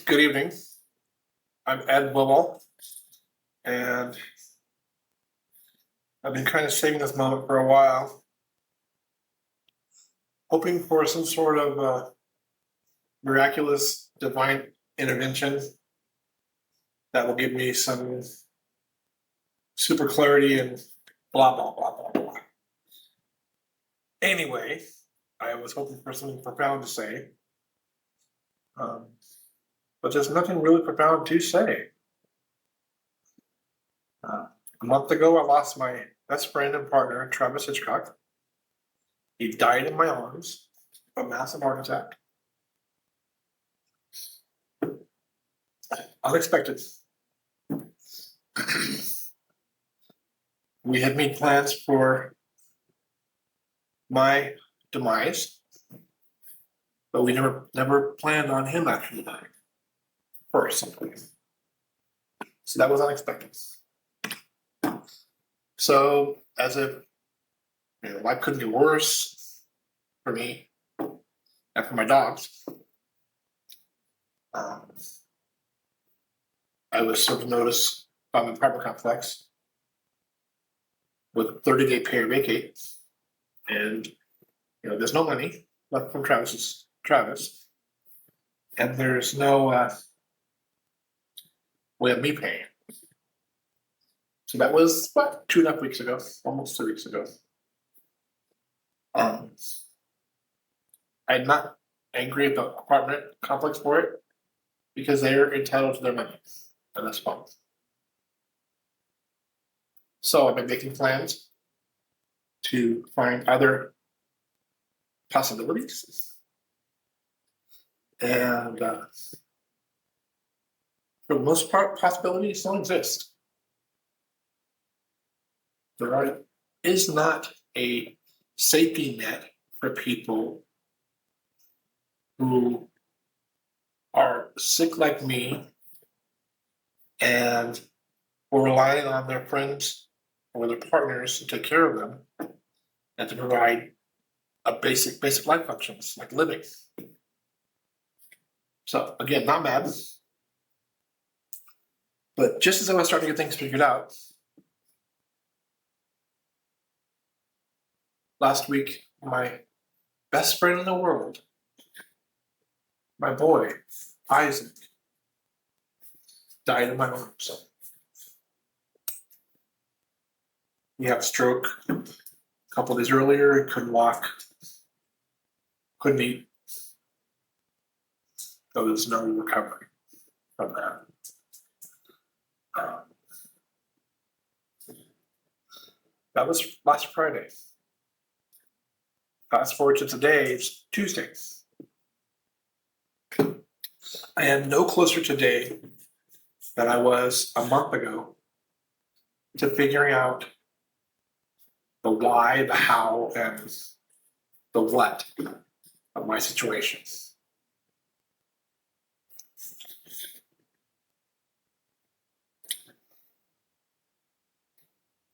Good evening. I'm Ed Wibble, and I've been kind of saving this moment for a while, hoping for some sort of miraculous divine intervention that will give me some super clarity and blah, blah, blah, blah, blah. Anyway, I was hoping for something profound to say, but there's nothing really profound to say. A month ago, I lost my best friend and partner, Travis Hitchcock. He died in my arms of a massive heart attack. Unexpected. We had made plans for my demise, but we never planned on him actually dying first. So that was unexpected. So as if life couldn't get worse for me and for my dogs, I was served a notice by my apartment complex with a 30-day pay or vacate, and there's no money left from Travis, and there's no way of me paying. So that was what, 2.5 weeks ago, almost 3 weeks ago. I'm not angry at the apartment complex for it because they're entitled to their money, and that's fine. So I've been making plans to find other possibilities, and for the most part, possibilities don't exist. There is not a safety net for people who are sick like me and were relying on their friends or their partners to take care of them and to provide a basic life functions like living. So again, not mad, but just as I was starting to get things figured out, last week, my best friend in the world, my boy, Isaac, died in my arms. He had a stroke a couple of days earlier. He couldn't walk, couldn't eat. So there's no recovery from that. That was last Friday. Fast forward to today, it's Tuesday. I am no closer today than I was a month ago to figuring out the why, the how, and the what of my situation.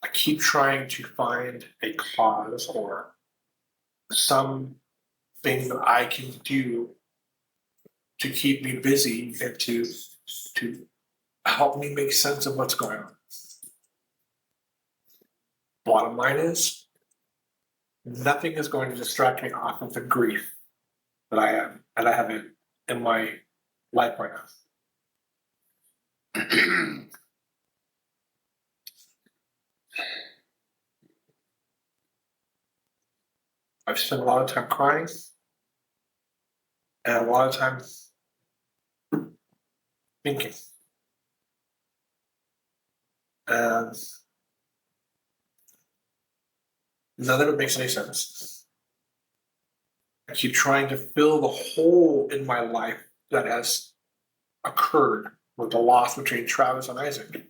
I keep trying to find a cause or something that I can do to keep me busy and to help me make sense of what's going on. Bottom line is, nothing is going to distract me off of the grief that I have in my life right now. I've spent a lot of time crying and a lot of time thinking. And none of it makes any sense. I keep trying to fill the hole in my life that has occurred with the loss between Travis and Isaac.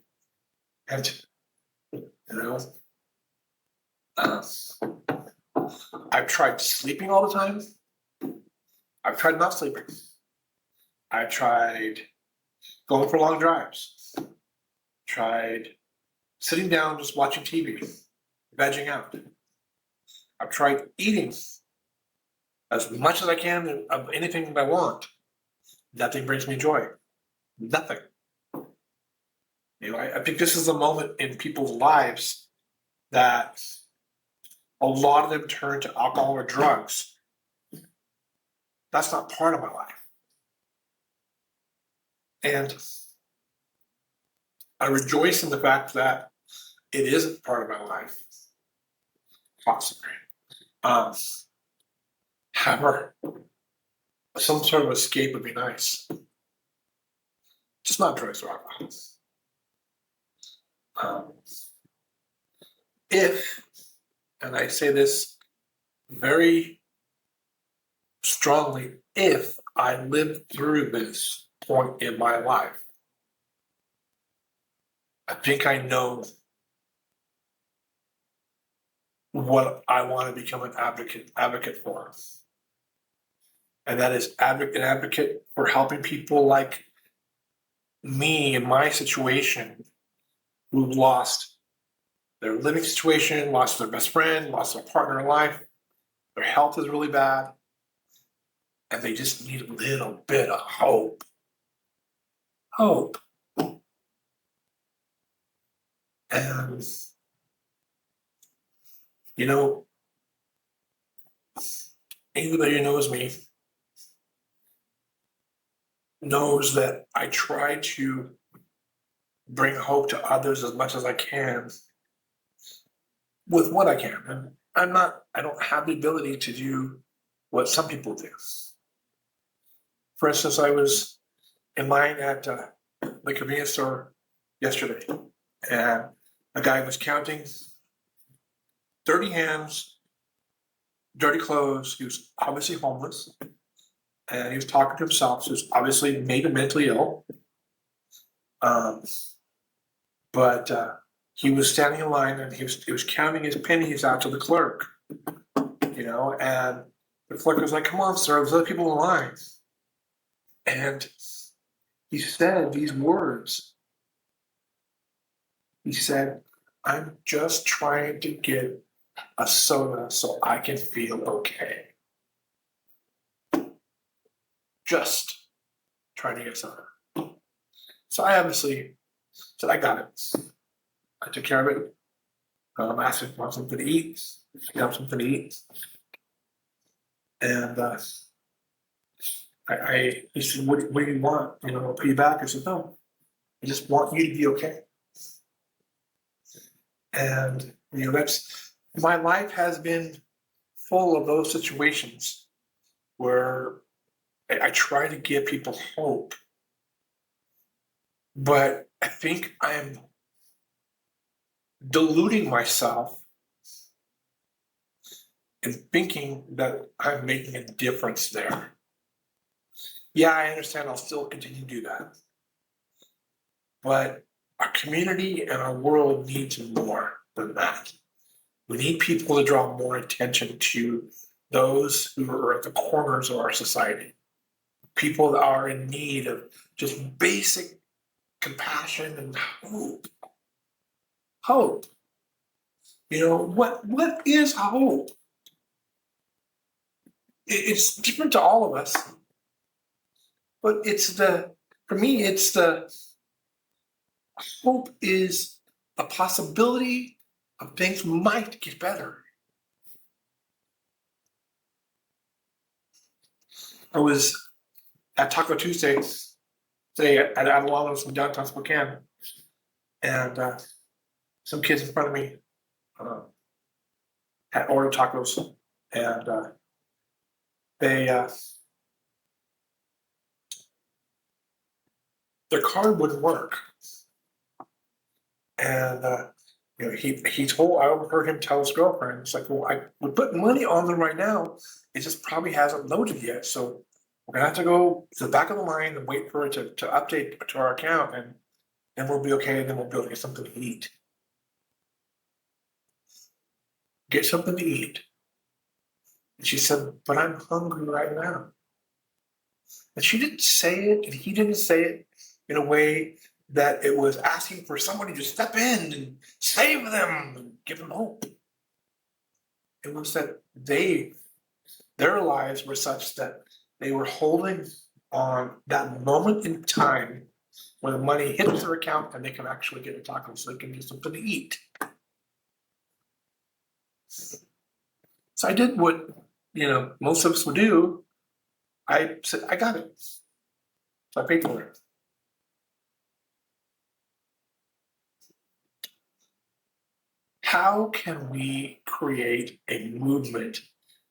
And, I've tried sleeping all the time. I've tried not sleeping. I've tried going for long drives. Tried sitting down, just watching TV, vegging out. I've tried eating as much as I can of anything that I want. Nothing brings me joy. Nothing. I think this is a moment in people's lives that a lot of them turn to alcohol or drugs. That's not part of my life. And I rejoice in the fact that it isn't part of my life. Possibly. However, some sort of escape would be nice. Just not drugs or alcohol. If, and I say this very strongly, if I live through this point in my life, I think I know what I want to become an advocate for. And that is an advocate for helping people like me in my situation who've lost their living situation, lost their best friend, lost their partner in life. Their health is really bad. And they just need a little bit of hope. Hope. And, anybody who knows me knows that I try to bring hope to others as much as I can with what I can. And I don't have the ability to do what some people do. For instance, I was in line at the convenience store yesterday, and a guy was counting 30 hands, dirty clothes. He was obviously homeless, and he was talking to himself. So he was obviously maybe mentally ill. But he was standing in line, and he was counting his pennies out to the clerk, and the clerk was like, "Come on, sir, there's other people in line." And he said these words. He said, "I'm just trying to get a soda so I can feel okay." Just trying to get soda. So I obviously said, "I got it." I took care of it. I asked him if he wanted something to eat. He got something to eat. And he said, what do you want? I'll pay you back. I said, "No, I just want you to be okay." And, my life has been full of those situations where I try to give people hope. But I think I'm deluding myself and thinking that I'm making a difference there. Yeah, I understand. I'll still continue to do that. But our community and our world needs more than that. We need people to draw more attention to those who are at the corners of our society. People that are in need of just basic compassion and hope. Hope. What is hope? It's different to all of us. But for me, it's the hope is a possibility of things might get better. I was at Taco Tuesday today at Adelano's in downtown Spokane, and some kids in front of me had ordered tacos, and their card wouldn't work. And I overheard him tell his girlfriend, it's like, "Well, we're putting money on them right now. It just probably hasn't loaded yet. So we're gonna have to go to the back of the line and wait for it to update to our account, and then we'll be okay, and then we'll be able to get something to eat." Get something to eat. And she said, "But I'm hungry right now." And she didn't say it, and he didn't say it in a way that it was asking for somebody to step in and save them and give them hope. It was that their lives were such that they were holding on that moment in time where the money hits their account and they can actually get a taco so they can get something to eat. So I did what, most of us would do. I said, I got it. So I paid for it. How can we create a movement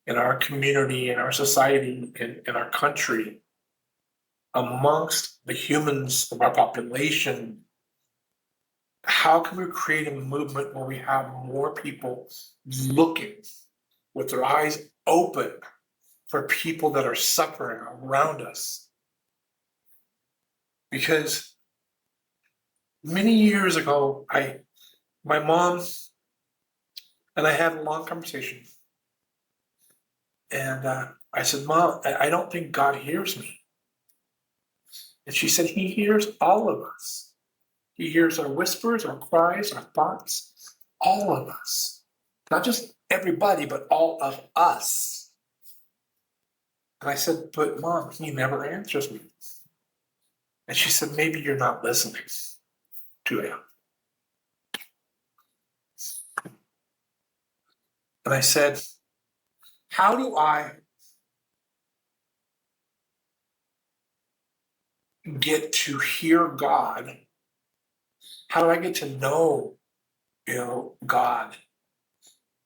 in our community, in our society, in our country, amongst the humans of our population? How can we create a movement where we have more people looking with their eyes open for people that are suffering around us? Because many years ago, my mom and I had a long conversation, and I said, "Mom, I don't think God hears me." And she said, "He hears all of us. He hears our whispers, our cries, our thoughts, all of us. Not just everybody, but all of us." And I said, "But Mom, he never answers me." And she said, "Maybe you're not listening to him." And I said, "How do I get to hear God? How do I get to know, God?"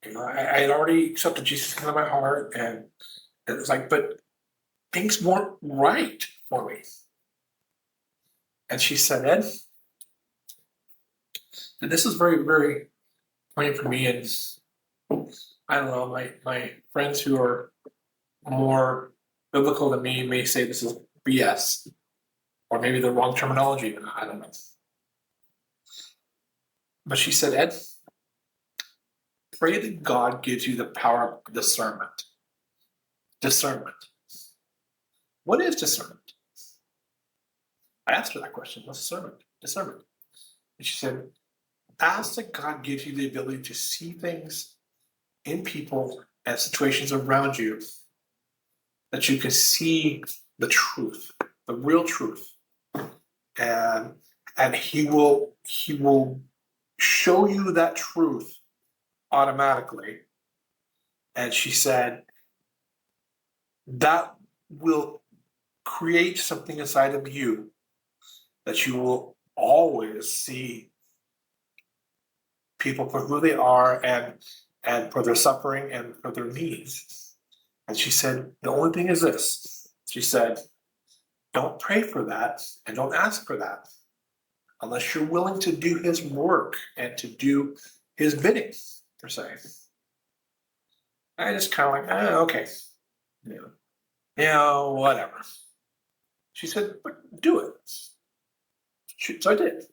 I had already accepted Jesus into my heart, and it was like, but things weren't right for me. And she said, "Ed," and this is very, very poignant for me, and I don't know, my friends who are more biblical than me may say this is BS, or maybe the wrong terminology. I don't know. But she said, "Ed, pray that God gives you the power of discernment." Discernment. What is discernment? I asked her that question. What's discernment? Discernment. And she said, ask that God gives you the ability to see things in people and situations around you, that you can see the truth, the real truth. And he will show you that truth automatically. And she said, that will create something inside of you that you will always see people for who they are, and for their suffering and for their needs. And she said, the only thing is this. She said, don't pray for that and don't ask for that unless you're willing to do his work and to do his bidding, per se. I just kind of like, okay. Whatever. She said, but do it. So I did.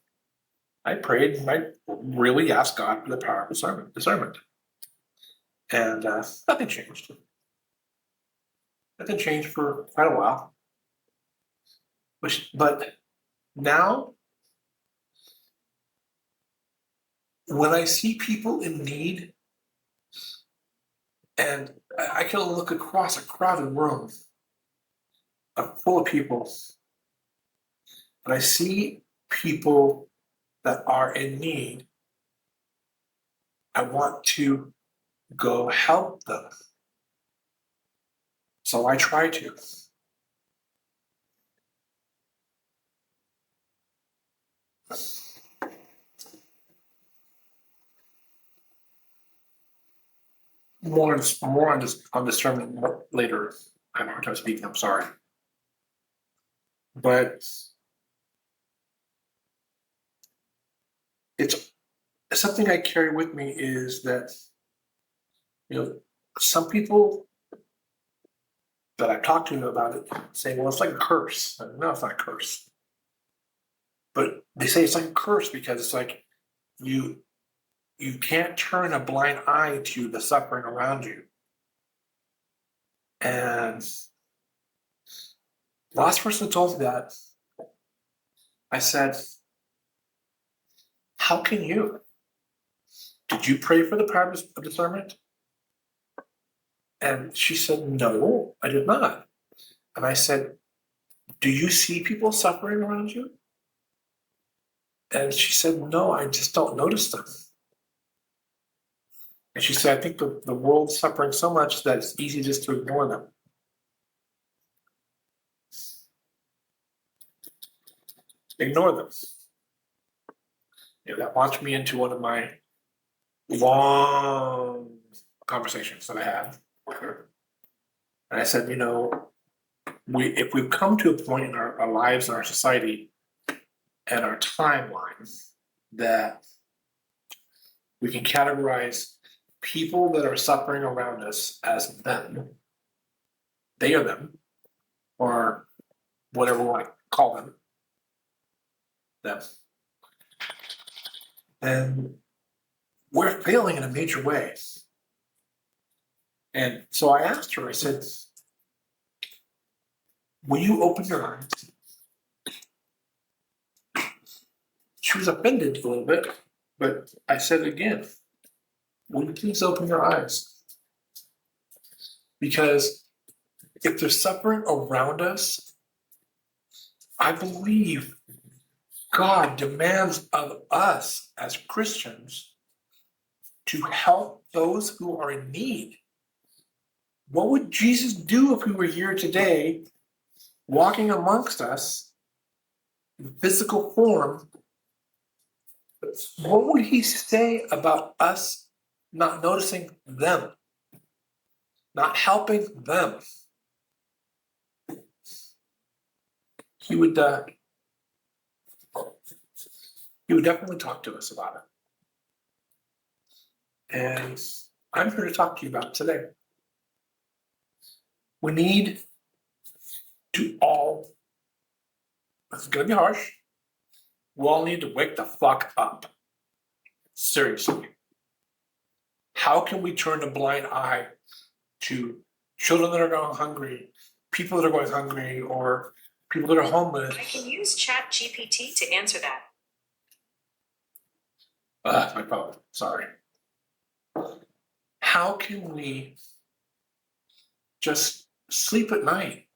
I prayed and I really asked God for the power of discernment. And nothing changed. Nothing changed for quite a while. But now, when I see people in need, and I can look across a crowded room full of people, and I see people that are in need, I want to go help them. So I try to. More on discernment later. I have a hard time speaking. I'm sorry, but it's something I carry with me is that some people that I've talked to about it say, well, it's like a curse. No, it's not a curse. But they say it's like a curse because it's like you can't turn a blind eye to the suffering around you. And the last person who told me that, I said, how can you? Did you pray for the power of discernment? And she said, no, I did not. And I said, do you see people suffering around you? And she said, no, I just don't notice them. And she said, I think the world's suffering so much that it's easy just to ignore them. Ignore them. That launched me into one of my long conversations that I had with her. And I said, if we've come to a point in our lives and our society and our timelines that we can categorize people that are suffering around us as them, they are them, or whatever we want to call them. And we're failing in a major way. And so I asked her, I said, will you open your eyes? She was offended a little bit, but I said again, will you please open your eyes? Because if there's suffering around us, I believe God demands of us as Christians to help those who are in need. What would Jesus do if he were here today, walking amongst us in physical form? What would he say about us not noticing them, not helping them? He would definitely talk to us about it. And I'm here to talk to you about it today. We need to all, it's going to be harsh, we all need to wake the fuck up. Seriously. How can we turn a blind eye to children that are going hungry, people that are going hungry, or people that are homeless? I can use ChatGPT to answer that. That's my phone. Sorry. How can we just sleep at night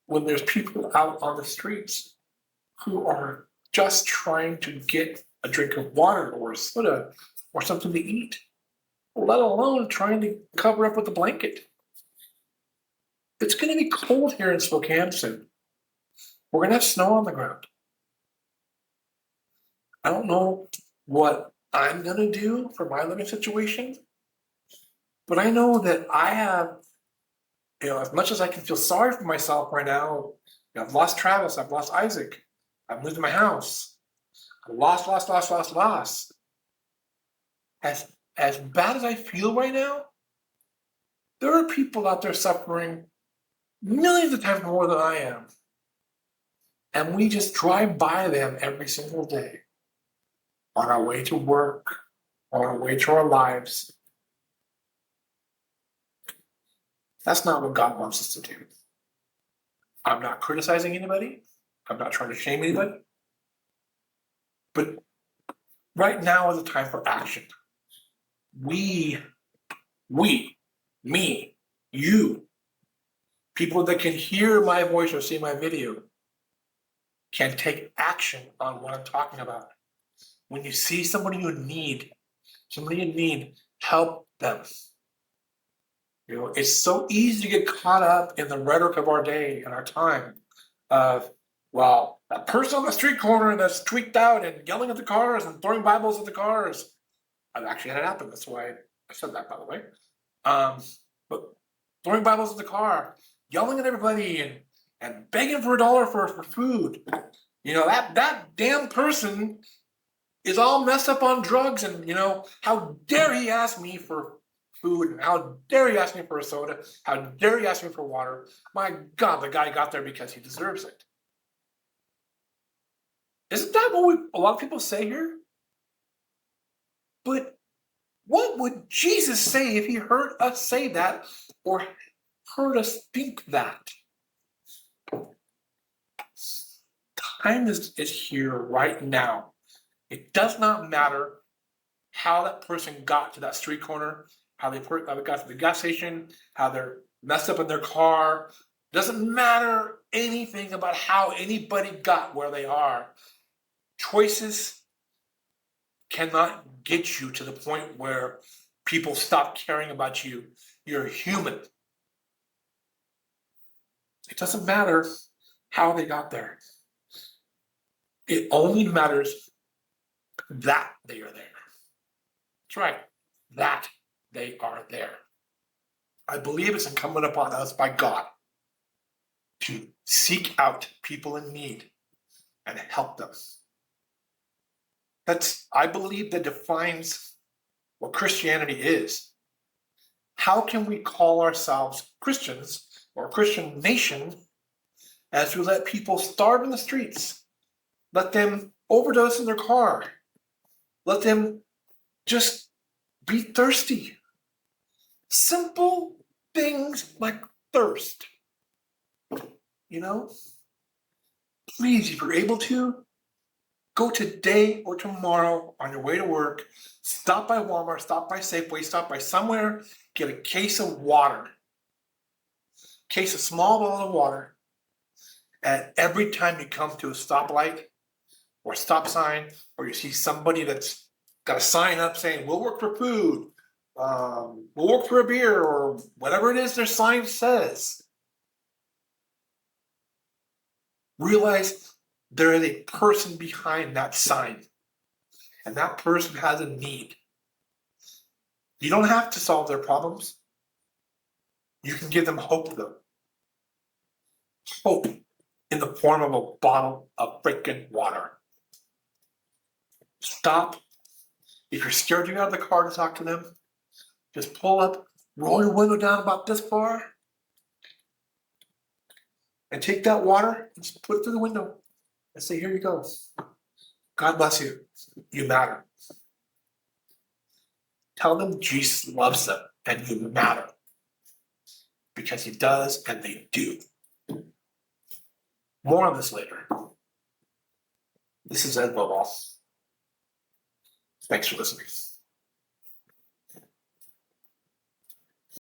when there's people out on the streets who are just trying to get a drink of water or a soda or something to eat, let alone trying to cover up with a blanket? It's going to be cold here in Spokane soon. We're going to have snow on the ground. I don't know what I'm going to do for my living situation, but I know that I have, as much as I can feel sorry for myself right now, I've lost Travis, I've lost Isaac, I'm losing my house, I lost. As bad as I feel right now, there are people out there suffering millions of times more than I am. And we just drive by them every single day on our way to work, on our way to our lives. That's not what God wants us to do. I'm not criticizing anybody. I'm not trying to shame anybody. But right now is a time for action. We, me, you, people that can hear my voice or see my video, can take action on what I'm talking about. When you see somebody in need, help them. It's so easy to get caught up in the rhetoric of our day and our time of, well, that person on the street corner that's tweaked out and yelling at the cars and throwing Bibles at the cars. I've actually had it happen. That's why I said that, by the way. But throwing Bibles at the car, yelling at everybody and begging for $1 for food. That damn person is all messed up on drugs, and how dare he ask me for food, and how dare he ask me for a soda, how dare he ask me for water. My God, the guy got there because he deserves it. Isn't that what a lot of people say here? But what would Jesus say if he heard us say that or heard us think that? Time is here right now. It does not matter how that person got to that street corner, how they got to the gas station, how they're messed up in their car. Doesn't matter anything about how anybody got where they are. Choices cannot get you to the point where people stop caring about you. You're human. It doesn't matter how they got there. It only matters that they are there. That's right, that they are there. I believe it's incumbent upon us by God to seek out people in need and help them. That's, I believe, that defines what Christianity is. How can we call ourselves Christians or a Christian nation as we let people starve in the streets, let them overdose in their car, let them just be thirsty? Simple things like thirst. You know, please, if you're able to, go today or tomorrow on your way to work, stop by Walmart, stop by Safeway, stop by somewhere, get a case of water, a small bottle of water, and every time you come to a stoplight or a stop sign, or you see somebody that's got a sign up saying, we'll work for food, we'll work for a beer, or whatever it is their sign says, realize there is a person behind that sign, and that person has a need. You don't have to solve their problems. You can give them hope, though. Hope in the form of a bottle of freaking water. Stop. If you're scared to get out of the car to talk to them, just pull up, roll your window down about this far, and take that water and just put it through the window and say, here you go. God bless you. You matter. Tell them Jesus loves them and you matter. Because he does and they do. More on this later. This is Ed Boball. Thanks for listening.